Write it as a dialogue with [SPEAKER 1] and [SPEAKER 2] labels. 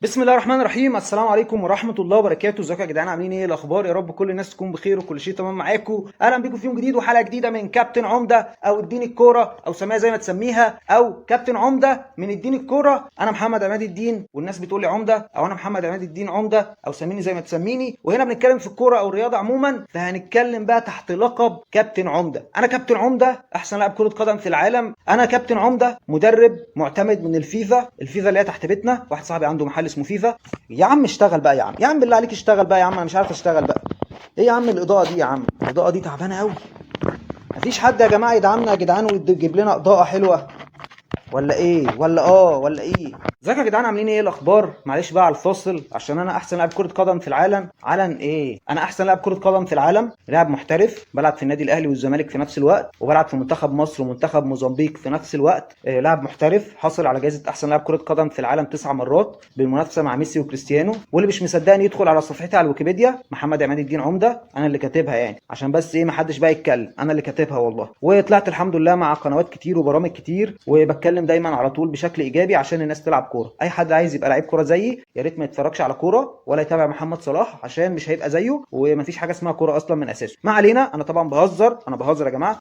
[SPEAKER 1] بسم الله الرحمن الرحيم. السلام عليكم ورحمه الله وبركاته. ازيكم يا جدعان؟ عاملين ايه الاخبار؟ يا رب كل الناس تكون بخير وكل شيء تمام معاكم. اهلا بيكم في يوم جديد وحلقه جديده من كابتن عمده او اديني الكوره او سميها زي ما تسميها او كابتن عمده من اديني الكوره. انا محمد عماد الدين والناس بتقول لي عمده او انا محمد عماد الدين عمده او سميني زي ما تسميني. وهنا بنتكلم في الكوره او الرياضه عموما، فهنتكلم بقى تحت لقب كابتن عمده. انا كابتن عمده احسن لاعب كره قدم في العالم. انا كابتن عمده مدرب معتمد من الفيفا اللي هي تحت بيتنا. واحد صاحبي عنده محل اسمه فيفا. يا عم اشتغل بقى، يا عم بالله عليك اشتغل بقى يا عم، انا مش عارف اشتغل بقى. ايه يا عم الاضاءه دي؟ يا عم الاضاءه دي تعبانه قوي. مفيش حد يا جماعه يدعمنا يا جدعان ويجيب لنا اضاءه حلوه ولا ايه؟ ولا ايه؟ ازيكم يا جدعان؟ عاملين ايه الاخبار؟ معلش بقى على الفاصل عشان انا احسن لاعب كره قدم في العالم. علن ايه؟ انا احسن لاعب كره قدم في العالم، لاعب محترف بلعب في النادي الاهلي والزمالك في نفس الوقت، وبلعب في منتخب مصر ومنتخب موزمبيق في نفس الوقت. لاعب محترف حاصل على جائزه احسن لاعب كره قدم في العالم 9 مرات بالمنافسه مع ميسي وكريستيانو. واللي مش مصدقني يدخل على صفحتي على الويكيبيديا، محمد عماد الدين عمده. انا اللي كاتبها يعني عشان بس ايه محدش بقى يتكلم، انا اللي كاتبها والله. وطلعت الحمد لله مع قنوات كتير وبرامج كتير، وبتكلم دايما على طول بشكل ايجابي عشان الناس تلعب كوره. اي حد عايز يبقى لعيب كوره زيي يا ريت ما يتفرجش على كوره ولا يتابع محمد صلاح عشان مش هيبقى زيه، ومفيش حاجه اسمها كوره اصلا من اساسه. ما علينا، انا طبعا بهزر، انا بهزر يا جماعه.